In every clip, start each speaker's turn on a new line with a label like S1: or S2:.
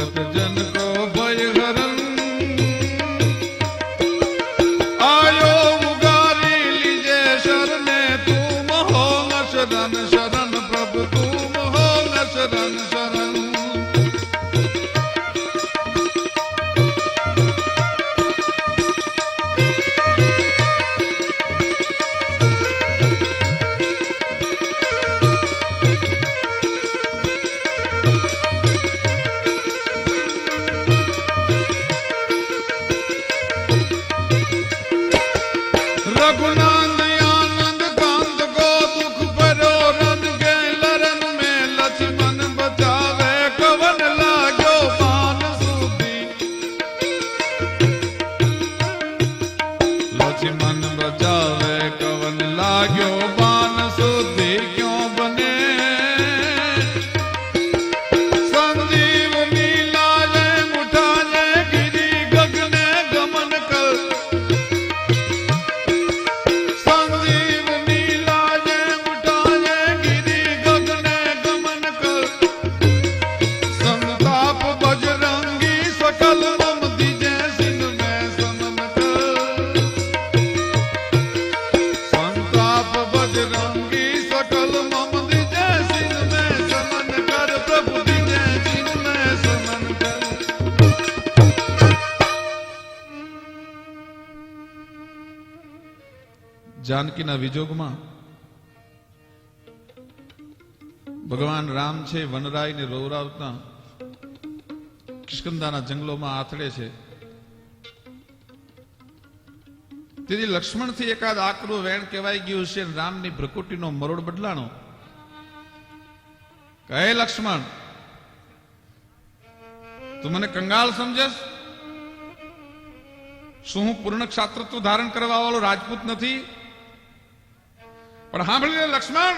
S1: भगत जन को भय हरण आयो उगारी लीजे शरणे तुम हो न शरण शरण प्रभु तुम हो न शरण शरण रघुनंद आनंद कांत को दुख भरो रन के लरन में लक्ष्मण बचावे कवन लागो बान सूदी लक्ष्मण बचावे कवन लागो बान सूदी क्यों बने संजीवनी लाले उठाने गिरी गगने गमन कर जानकीना विजोगमां भगवान राम छे वनराय ने रोवरावता किष्किंधाना जंगलोमां आथड़े छे तेथी लक्ष्मण थी एकाद आकरू वेण कहेवाई गयुं छे रामनी भ्रकुटीनो मरोड़ बदलाणो कहे लक्ष्मण तू मने कंगाल समझस शुं हूं पूर्ण क्षात्रत्व धारण करवा वाळो राजपूत नथी पण हांभळीने लक्ष्मण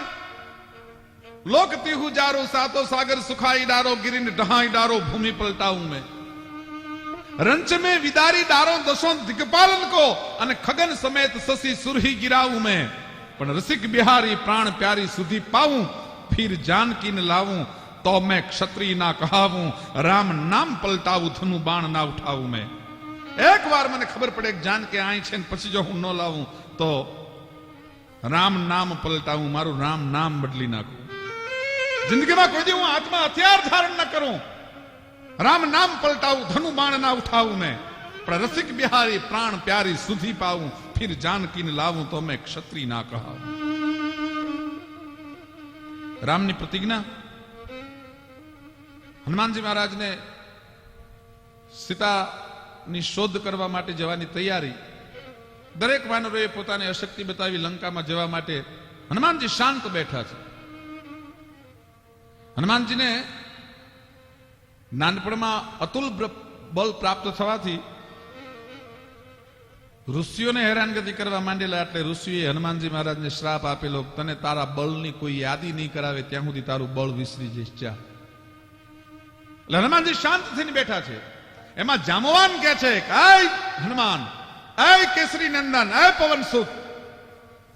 S1: लोक तीहु जारो सातो सागर सुखाई डारो गिरिन डहाई डारो भूमि पलटाऊं मैं रंच में विदारी डारो दशों दिग्पालन को अने खगन समेत ससी सुरही गिराऊं मैं पण रसिक बिहारी प्राण प्यारी सुधी पाऊं फिर जानकी न लाऊं तो मैं क्षत्रिय ना कहाऊं राम नाम पलटाऊं धनु बाण ना उठाऊं मैं एक बार मने खबर पड़े जान के आई छे पछी जो हूं न लाऊं तो राम नाम पलटाऊं मारू राम नाम बदली नाखूं जिंदगी में कोई दी हूं आत्मा हथियार धारण न करूं राम नाम पलटाऊं धनु बाण ना उठाऊं मैं पर रसिक बिहारी प्राण प्यारी सुधी पाऊं फिर जानकी ने लाऊं तो मैं क्षत्रिय ना कहाऊं राम नी प्रतिज्ञा हनुमान जी महाराज ने सीता नी शोध करवा माटे जवानी तैयारी दरेक वानरोए पोताने अशक्ति बतावी लंका में जवा माटे हनुमान जी शांत बैठा छे हनुमान जी ने नानपणमां अतुल बल प्राप्त थवाथी ऋषिओने हेरानगति करवा मांडेला એટલે ઋષિએ હનુમાનજી મહારાજને શ્રાપ આપેલો તને તારા બળની કોઈ યાદી નહીં કરાવે ત્યાં સુધી તારું બળ વિસરી જઈશ જા એટલે હનુમાનજી શાંત થઈને બેઠા છે એમાં જામવાન કહે છે કે આય હનુમાન आय केसरी नंदन आय पवन सुत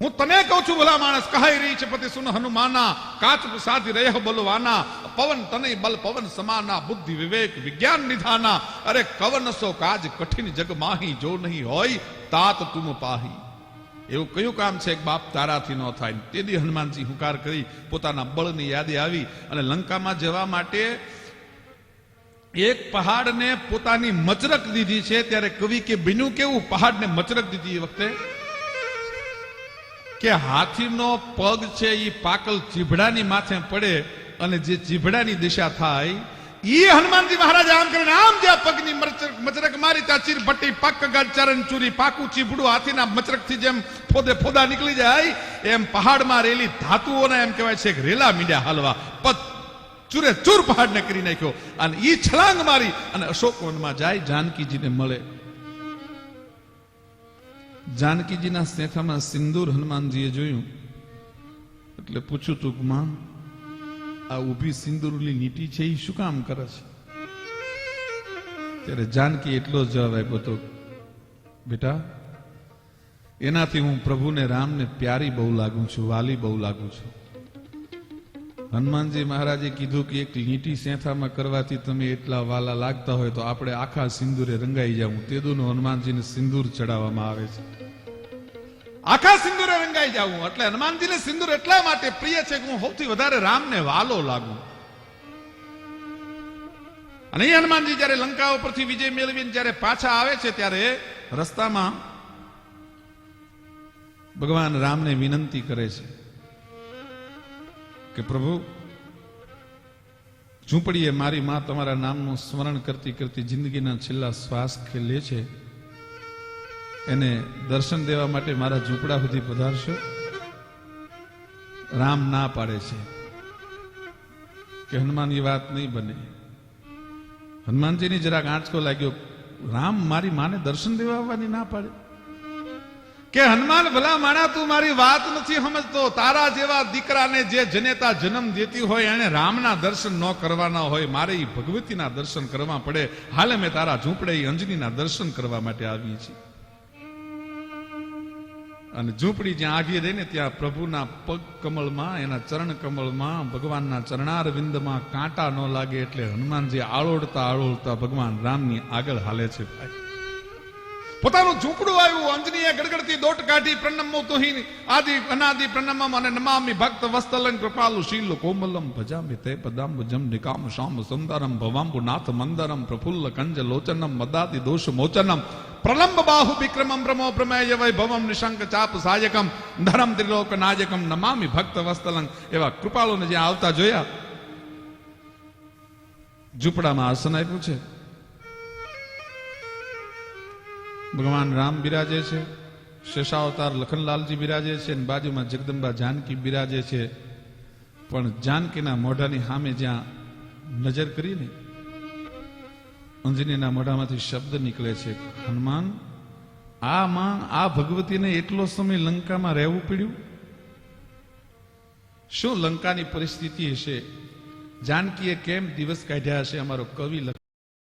S1: हूं तने कहूं छू भला मानस कहाई रही छे पति सुन हनुमाना काच साधी रह बलवाना पवन तने बल पवन समाना बुद्धि विवेक विज्ञान निधाना अरे कवन सो काज कठिन जग माही जो नहीं होय तात तुम पाही એવું કયું કામ છે એક બાપ તારાથી ન થાય તેથી હનુમાનજી હુંકાર કરી પોતાના બળની યાદી આવી અને લંકામાં જવા માટે एक पहाड़ ने पोतानी मचरक दीधी छे त्यारे कवि के बिनु केवू पहाड़ ने मचरक दीधी वखते के हाथी नो पग छे ई पाकल चीभड़ानी माथे पड़े अने जे चीभड़ानी दिशा थाय ई हनुमान जी महाराज आम करीने आम जे पगनी मचरक मारी त्या चीर भट्टी पाक गड चरण चूरी पाकू चीभड़ू हाथीना मचरक थी जेम फोदे फोदा निकली जाय एम पहाड़ में रेली धातुओने एम कहेवाय छे के रेला मीड्या हालवा पत चूरे चूर पहाड़ ने करी नाख्यो अने ई छलांग मारी अने अशोकवन में जाय जानकी जी ने मळे जानकी जी ना सेथा में सिंदूर हनुमान जी जोयुं એટલે પૂછ્યું તું માં આ ઊભી સિંદૂરની લીટી છે એ શું કામ કરે છે ત્યારે જાનકી એટલો જ જવાબ આપ્યો તો બેટા એનાથી હું પ્રભુને રામને પ્યારી બહુ લાગુ છું વાલી બહુ લાગુ છું હનુમાનજી મહારાજે કીધું કે એક લીટી સેંથામાં કરવાથી તમે એટલા વાલા લાગતા હોય તો આપણે આખા સિંદૂરે રંગાઈ જાઉં. તેદુનું હનુમાનજીને સિંદૂર ચડાવવામાં આવે છે. આખા સિંદૂરે રંગાઈ જાઉં એટલે હનુમાનજીને સિંદૂર એટલા માટે પ્રિય છે કે હું સૌથી વધારે રામને વાલો લાગુ. અને એ હનુમાનજી જયારે લંકા ઉપરથી વિજય મેળવીને જયારે પાછા આવે છે ત્યારે રસ્તામાં ભગવાન રામને વિનંતી કરે છે કે પ્રભુ, ઝૂંપડીએ મારી માં તમારા નામનું સ્મરણ કરતી કરતી જિંદગીના છેલ્લા શ્વાસ લે છે, એને દર્શન દેવા માટે મારા ઝૂંપડા સુધી પધારશો. રામ ના પાડે છે કે હનુમાન એ વાત નહીં બને. હનુમાનજીની જરાક આંચકો લાગ્યો, રામ મારી માને દર્શન દેવા આવવાની ના પાડે કે હનુમાન ભલા માણા તું મારી વાત નથી સમજતો. તારા જેવા દીકરાને જે જનેતા જન્મ દેતી હોય એને રામના દર્શન ન કરવાના હોય, મારે એ ભગવતીના દર્શન કરવા પડે. હાલે મેં તારા ઝૂંપડે અંજનીના દર્શન કરવા માટે આવી છે. અને ઝૂંપડી જ્યાં આગી રહી ને ત્યાં પ્રભુના પગ કમળમાં, એના ચરણ કમળમાં, ભગવાનના ચરણારવિંદમાં કાંટા ન લાગે એટલે હનુમાનજી આળોડતા આળોડતા ભગવાન રામની આગળ હાલે છે. ભાઈ પોતાનું ઝૂંપડું આવ્યું, અંજનીએ ગડગડતી દોટ કાઢી, પ્રણમો તુહિ આદિ અનાદિ પ્રણમમ અને નમામિ ભક્ત વસ્તલં કૃપાલુ શીલ કોમલમ ભજામિ તે પદાંબુજમ નિકામ શામ સુંદરમ ભવાંબુ નાથ મંદરમ પ્રફુલ્લ કંજ લોચનમ મદાદિ દોષ મોચનમ પ્રલંબ બાહુ વિક્રમમ પ્રમો પ્રમેય વૈભવમ નિશંક ચાપ સાયકમ ધરમ ત્રિલોક નાયકમ નમામિ ભક્ત વસ્તલં. એવા કૃપાલુને જ્યાં આવતા જોયા, ઝૂંપડામાં આસન આપ્યું છે. ભગવાન રામ બિરાજે છે, શેષાવતાર લખનલાલજી બિરાજે છે, અને બાજુમાં જગદંબા જાનકી બિરાજે છે. પણ જાનકીના મોઢાની સામે જ્યાં નજર કરીને અંજનીના મોઢામાંથી શબ્દ નીકળે છે, હનુમાન આ ભગવતીને એટલો સમય લંકામાં રહેવું પડ્યું? શું લંકાની પરિસ્થિતિ હશે? જાનકીએ કેમ દિવસ કાઢ્યા હશે? અમારો કવિ